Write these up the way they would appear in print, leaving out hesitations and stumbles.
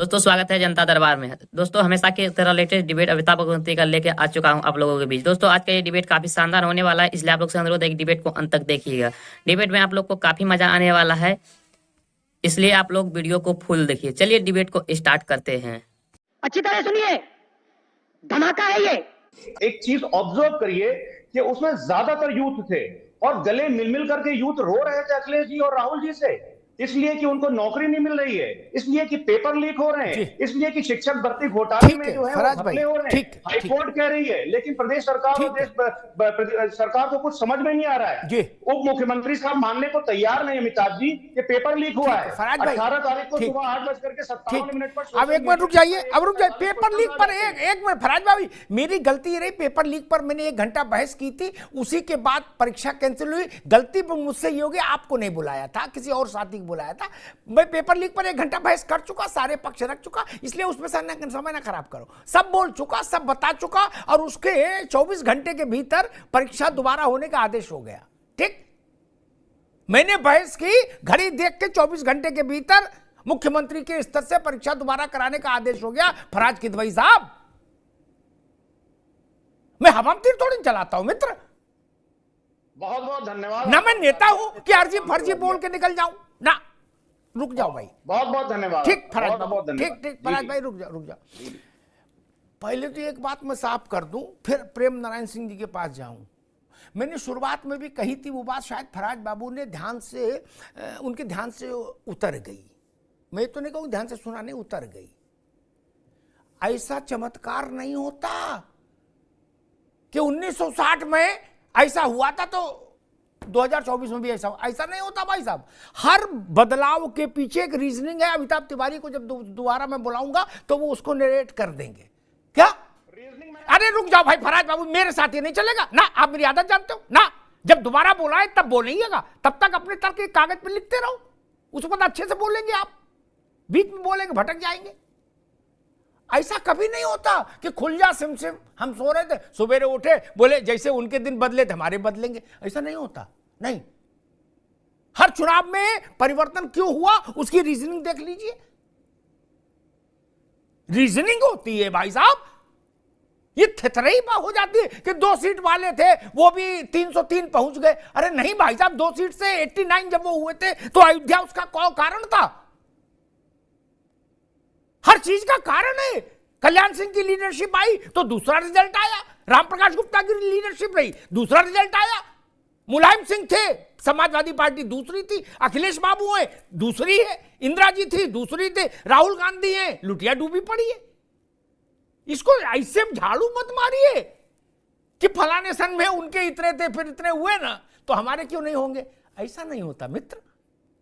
दोस्तों स्वागत है जनता दरबार में। दोस्तों हमेशा की तरह लेटेस्ट डिबेट अमिताभ बच्चन का लेके आ चुका हूं आप लोगों के बीच। दोस्तों आज का ये डिबेट काफी शानदार होने वाला है, इसलिए आप लोग से अनुरोध है कि डिबेट को अंत तक देखिएगा। डिबेट में आप लोग को काफी मजा आने वाला है, इसलिए आप लोग वीडियो को फुल देखिए। चलिए डिबेट को स्टार्ट करते हैं। अच्छी तरह सुनिए, धमाका है ये। एक चीज ऑब्जर्व करिए कि उसमें ज्यादातर यूथ थे और गले मिल मिल करके यूथ रो रहे थे अखिलेश जी और राहुल जी से, इसलिए कि उनको नौकरी नहीं मिल रही है, इसलिए कि पेपर लीक हो रहे हैं, इसलिए कि शिक्षक भर्ती घोटाले में जो है वो घपले हो रहे हैं। हाईकोर्ट कह रही है, लेकिन प्रदेश सरकार और सरकार को कुछ समझ में नहीं आ रहा है। उप मुख्यमंत्री साहब मानने को तैयार नहीं अमिताभ जी कि पेपर लीक हुआ है। 18 तारीख को सुबह 8:57 पर। अब एक मिनट रुक जाइए, अब रुक जाइए। पेपर लीक पर एक मिनट फराज भाई, मेरी गलती रही। पेपर लीक पर मैंने 1 घंटा बहस की थी, उसी के बाद परीक्षा कैंसिल हुई। गलती पर मुझसे ये हो गया, आपको नहीं बुलाया था, किसी और साथी को बुलाया था। मैं पेपर लीक पर 1 घंटा बहस कर चुका, सारे पक्ष रख चुका, इसलिए उसमें समय ना खराब करो। सब बोल चुका, सब बता चुका, और उसके 24 घंटे के भीतर परीक्षा दोबारा होने का आदेश हो गया। ठीक, मैंने बहस की, घड़ी देख के 24 घंटे के भीतर मुख्यमंत्री के स्तर से परीक्षा दोबारा कराने का आदेश हो गया। फराज किदवई साहब, मैं हवा तीर थोड़ी चलाता हूं मित्र। बहुत बहुत धन्यवाद। ना मैं नेता हूं कि अर्जी फर्जी बोल के निकल जाऊं ना। रुक जाओ भाई, बहुत बहुत धन्यवाद। ठीक फराज भाई, ठीक फराज भाई, रुक जाओ। पहले तो एक बात मैं साफ कर दूं, फिर प्रेम नारायण सिंह जी के पास जाऊं। मैंने शुरुआत में भी कही थी, वो बात शायद फराज बाबू ने उनके ध्यान से उतर गई। मैं तो नहीं कहूं ध्यान से सुना, नहीं उतर गई। ऐसा चमत्कार नहीं होता कि 1960 में ऐसा हुआ था तो 2024 में भी ऐसा नहीं होता भाई साहब। हर बदलाव के पीछे एक रीजनिंग है। अमिताभ तिवारी को जब दोबारा मैं बुलाऊंगा तो वो उसको नरेट कर देंगे। क्या अरे रुक जाओ भाई फराज बाबू, मेरे साथ ये नहीं चलेगा ना। आप मेरी आदत जानते हो ना, जब दोबारा बुलाए तब बोलेंगेगा, तब तक अपने तर्क कागज पे लिखते रहो। उसके बाद अच्छे से बोलेंगे, आप बीच में बोलेंगे भटक जाएंगे। ऐसा कभी नहीं होता कि खुल जा सिम। हम सो रहे थे, सवेरे उठे, बोले जैसे उनके दिन बदले थे हमारे बदलेंगे। ऐसा नहीं होता, नहीं। हर चुनाव में परिवर्तन क्यों हुआ उसकी रीजनिंग देख लीजिए। रीजनिंग होती है भाई साहब। ये थेथरई हो जाती है कि 2 सीट वाले थे वो भी 303 पहुंच गए। अरे नहीं भाई साहब, 2 सीट से 89 जब वो हुए थे तो अयोध्या उसका कौन कारण था? हर चीज का कारण है। कल्याण सिंह की लीडरशिप आई तो दूसरा रिजल्ट आया, रामप्रकाश गुप्ता की लीडरशिप रही, दूसरा रिजल्ट आया। मुलायम सिंह थे, समाजवादी पार्टी दूसरी थी, अखिलेश बाबू है दूसरी है, इंदिरा जी थी दूसरी थे, राहुल गांधी है, लुटिया डूबी पड़ी है। इसको ऐसे झाड़ू मत मारिए कि फलाने सन में उनके इतने थे फिर इतने हुए ना तो हमारे क्यों नहीं होंगे। ऐसा नहीं होता मित्र।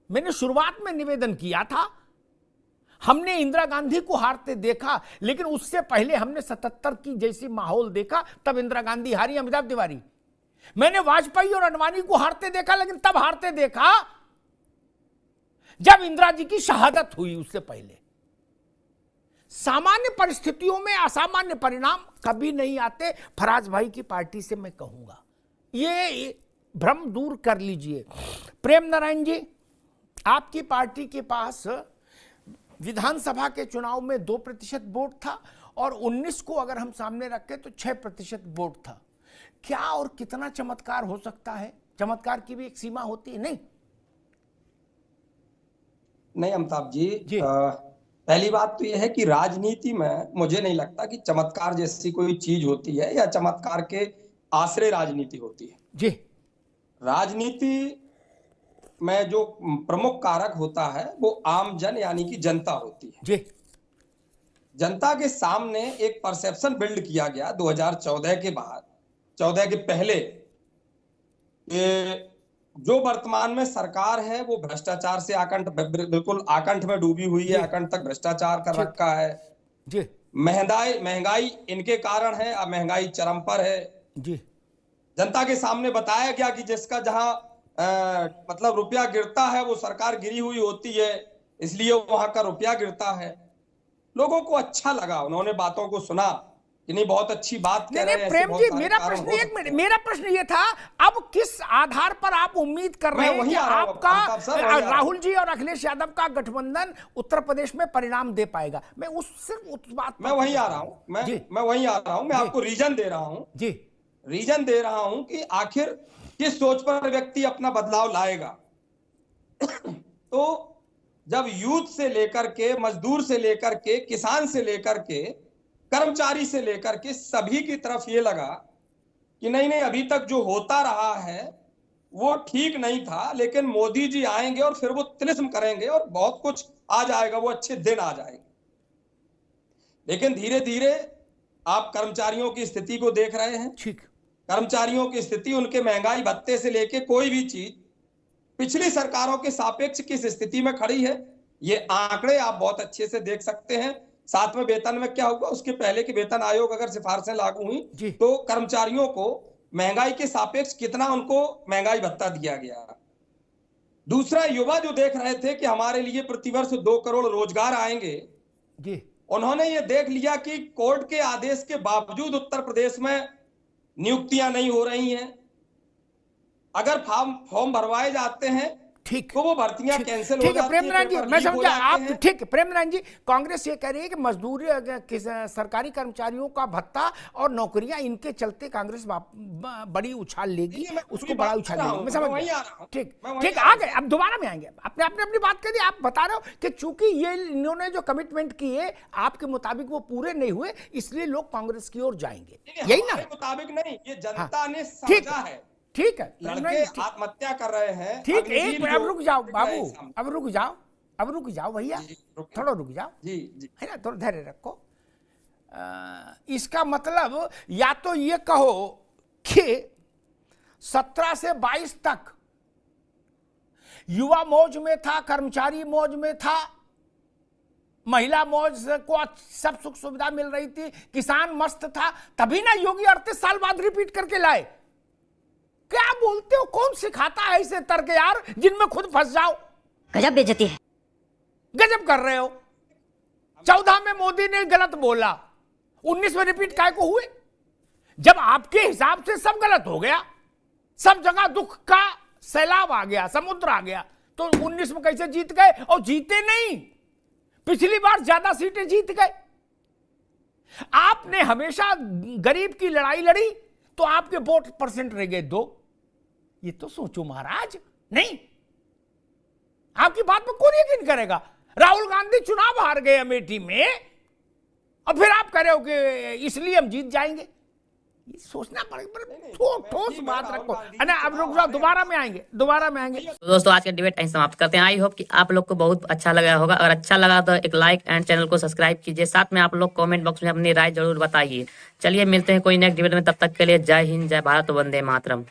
मैंने शुरुआत में निवेदन किया था, हमने इंदिरा गांधी को हारते देखा, लेकिन उससे पहले हमने 77 की जैसी माहौल देखा, तब इंदिरा गांधी हारी। अमिताभ तिवारी, मैंने वाजपेयी और अडवाणी को हारते देखा, लेकिन तब हारते देखा जब इंदिरा जी की शहादत हुई। उससे पहले सामान्य परिस्थितियों में असामान्य परिणाम कभी नहीं आते। फराज भाई की पार्टी से मैं कहूंगा ये भ्रम दूर कर लीजिए। प्रेम नारायण जी, आपकी पार्टी के पास विधानसभा के चुनाव में 2% वोट था और 19 को अगर हम सामने रखें तो 6% वोट था। क्या और कितना चमत्कार हो सकता है? चमत्कार की भी एक सीमा होती है। नहीं अमिताभ जी, पहली बात तो यह है कि राजनीति में मुझे नहीं लगता कि चमत्कार जैसी कोई चीज होती है या चमत्कार के आश्रय राजनीति होती है जी। राजनीति में जो प्रमुख कारक होता है वो आम जन यानी कि जनता होती है जी। जनता के सामने एक परसेप्शन बिल्ड किया गया 2014 के बाद, 14 के पहले, जो वर्तमान में सरकार है वो भ्रष्टाचार से बिल्कुल आकंठ में डूबी हुई है, आकंठ तक भ्रष्टाचार कर रखा है जी। महंगाई इनके कारण है, अब महंगाई चरम पर है जी। जनता के सामने बताया गया कि जिसका जहां मतलब रुपया गिरता है वो सरकार गिरी हुई होती है, इसलिए वहां का रुपया गिरता है। लोगों को अच्छा लगा, उन्होंने बातों को सुना कि नहीं बहुत अच्छी बात कह रहे नहीं हैं, ऐसे प्रेम बहुत जी, सारे मेरा कारण प्रश्न हो एक सकते मिनट, हैं। मेरा प्रश्न ये था, अब किस आधार पर आप उम्मीद कर रहे मैं हैं वहीं कि आ रहा हूं, आपका अमिताभ साहब, वहीं आ रहा हूं। राहुल जी और अखिलेश यादव का गठबंधन उत्तर प्रदेश में परिणाम दे पाएगा? मैं सिर्फ उस बात पर मैं वहीं आ रहा हूं, जी मैं वहीं आ रहा हूं, मैं जी। आपको रीजन दे रहा हूं, जी रीजन दे रहा हूं कि आखिर किस सोच पर व्यक्ति अपना बदलाव लाएगा। तो जब यूथ से लेकर के, मजदूर से लेकर के, किसान से लेकर के, कर्मचारी से लेकर के सभी की तरफ ये लगा कि नहीं नहीं अभी तक जो होता रहा है वो ठीक नहीं था, लेकिन मोदी जी आएंगे और फिर वो तिलिस्म करेंगे और बहुत कुछ आ जाएगा, वो अच्छे दिन आ जाएंगे। लेकिन धीरे धीरे आप कर्मचारियों की स्थिति को देख रहे हैं। ठीक। कर्मचारियों की स्थिति, उनके महंगाई भत्ते से लेके कोई भी चीज पिछली सरकारों के सापेक्ष किस स्थिति में खड़ी है, ये आंकड़े आप बहुत अच्छे से देख सकते हैं। 7वें वेतन में क्या हुआ, उसके पहले के वेतन आयोग अगर सिफारिशें लागू हुई तो कर्मचारियों को महंगाई के सापेक्ष कितना उनको महंगाई भत्ता दिया गया। दूसरा, युवा जो देख रहे थे कि हमारे लिए प्रतिवर्ष 2 करोड़ रोजगार आएंगे जी, उन्होंने ये देख लिया कि कोर्ट के आदेश के बावजूद उत्तर प्रदेश में नियुक्तियां नहीं हो रही हैं। अगर फॉर्म भरवाए जाते हैं ठीक, तो वो भर्तियां कैंसिल हो ठीक है जाती प्रेम नारायण जी, पेपर मैं लीक हो समझा जाते आप। हैं। ठीक है प्रेम नारायण जी, कांग्रेस ये कह रही है कि मजदूरी सरकारी कर्मचारियों का भत्ता और नौकरियां, इनके चलते कांग्रेस बड़ी उछाल लेगी, उसको बड़ा उछाल लेगी। मैं समझ गया। ठीक ठीक, आ गए, अब दोबारा में आएंगे। आपने अपनी बात करी, आप बता रहे हो कि चूंकि ये इन्होंने जो कमिटमेंट किए आपके मुताबिक वो पूरे नहीं हुए, इसलिए लोग कांग्रेस की ओर जाएंगे, यही ना? मुताबिक नहीं, ये जनता ने ठीक समझा है। ठीक है, लड़के आत्महत्या कर रहे हैं। ठीक। अग्निवीर अब रुक जाओ जो बाबू, है अब रुक जाओ भैया, थोड़ा रुक जाओ, जी जी, है ना, थोड़ा धैर्य रखो। इसका मतलब या तो ये कहो कि 17 से 22 तक युवा मौज में था, कर्मचारी मौज में था, महिला मौज को सब सुख सुविधा मिल रही थी, किसान मस्त था, तभी ना योगी 38 साल बाद रिपीट करके लाए। क्या बोलते हो, कौन सिखाता है ऐसे तर्क यार, जिनमें खुद फंस जाओ? गजब बेइज्जती है। गजब कर रहे हो। 14 में मोदी ने गलत बोला, 19 में रिपीट काय को हुए? जब आपके हिसाब से सब गलत हो गया, सब जगह दुख का सैलाब आ गया, समुद्र आ गया, तो 19 में कैसे जीत गए? और जीते नहीं, पिछली बार ज्यादा सीटें जीत गए। आपने हमेशा गरीब की लड़ाई लड़ी तो आपके वोट परसेंट रह गए 2। ये तो सोचो महाराज। नहीं, आपकी बात पर कौन यकीन करेगा? राहुल गांधी चुनाव हार गए अमेठी में और फिर आप कह रहे हो कि इसलिए हम जीत जाएंगे। ये सोचना पड़ेगा, ठोस बात रखो। अब रुक जाओ, दोबारा में आएंगे। तो दोस्तों आज का डिबेट यहीं समाप्त करते हैं। आई होप कि आप लोग को बहुत अच्छा लगा होगा। अगर अच्छा लगा तो एक लाइक एंड चैनल को सब्सक्राइब कीजिए। साथ में आप लोग कमेंट बॉक्स में अपनी राय जरूर बताइए। चलिए मिलते हैं कोई नेक्स्ट डिबेट में, तब तक के लिए जय हिंद, जय भारत, वंदे मातरम।